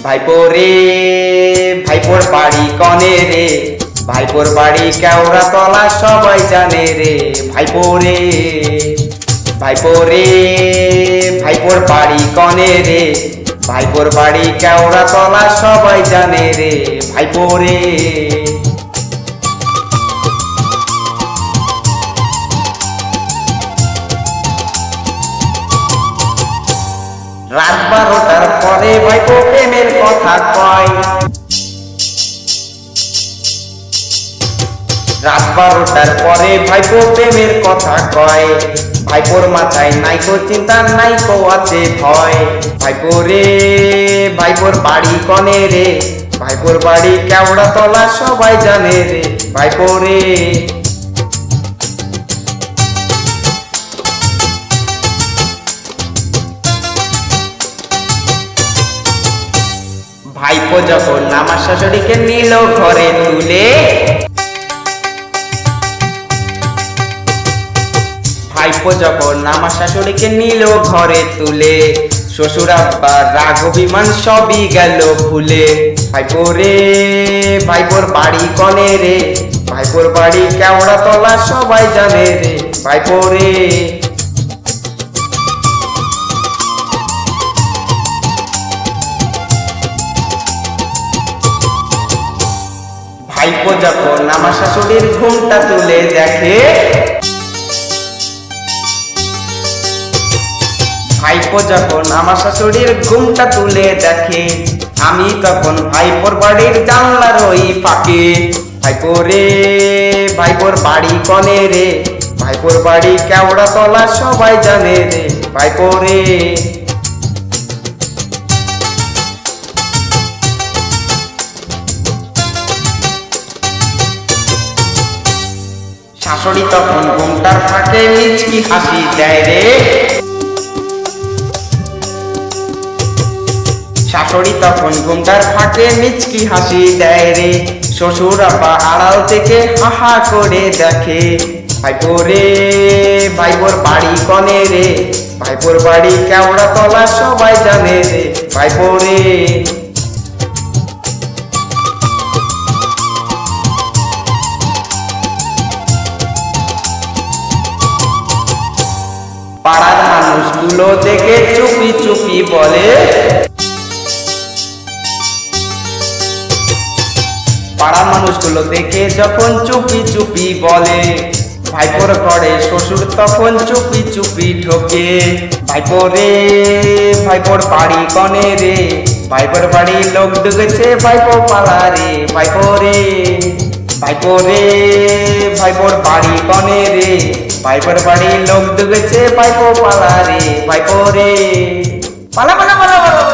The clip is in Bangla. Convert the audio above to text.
ভাইপো রে ভাইপোর বাড়ি কনে রে, ভাইপোর বাড়ি কেওড়া তলা সবাই জানে রে। ভাইপো রে ভাইপো রে ভাইপোর বাড়ি কনে রে, ভাইপোর বাড়ি কেওড়া তলা সবাই জানে রে। ভাইপো রে রাত 12টার পরে ভাইপো প্রেমের কথা কয়। রাত 12টার পরে ভাইপো প্রেমের কথা কয়। ভাইপোর মাথায় নাইকো চিন্তা নাইকো আছে ভয়। ভাইপো রে ভাইপোর বাড়ি কনে রে, ভাইপোর বাড়ি কেওড়া তলা সবাই জানে রে। ভাইপো রে ভাইপো যখন আমার শাশুড়িকে নিল ঘরে তুলে, ভাইপো যখন আমার শাশুড়িকে নিল ঘরে তুলে, শ্বশুর আব্বা রাগ অভিমান সবই গেল ভুলে। ভাইপো রে ভাইপোর বাড়ি কনে রে, ভাইপোর বাড়ি কেওড়া তলা সবাই জানে রে। ভাইপো রে ভাইপো যখন আমার শাশুড়ির ঘুমটা তুলে দেখে, ভাইপো যখন আমার শাশুড়ির ঘুমটা তুলে দেখে, আমি তখন ভাইপোর বাড়ির জানলার ওই ফাঁকে। ভাইপো রে ভাইপোর বাড়ি কনে রে, ভাইপোর বাড়ি কেওড়া তলা সবাই জানে রে। ভাইপো রে শাশুড়ি তখন ঘুমটার ফাঁকে মিচকি হাসি দেয় রে। শাশুড়ি তখন ঘুমটার ফাঁকে মিচকি হাসি দেয় রে। শ্বশুর আব্বা আড়াল থেকে হাহা করে দেখে। ভাইপো রে ভাইপোর বাড়ি কনে রে, ভাইপোর বাড়ি কেওড়া তলা সবাই জানে রে। ভাইপো রে পাড়ার মানুষগুলো দেখে চুপি চুপি বলে, পাড়ার মানুষগুলো দেখে যখন চুপি চুপি বলে, ভাইপোর ঘরে শ্বশুর তখন চুপি চুপি ঢোকে। ভাইপো রে ভাইপোর বাড়ি কনে রে, ভাইপোর বাড়ি লোক ঢুকেছে ভাইপো পালা রে। ভাইপো রে ভাইপো রে ভাইপোর বাড়ি কনে রে, ভাইপোর বাড়ি লোক ঢুকেছে ভাইপো পালা রে। ভাইপো রে পালা পালা পালা পালা।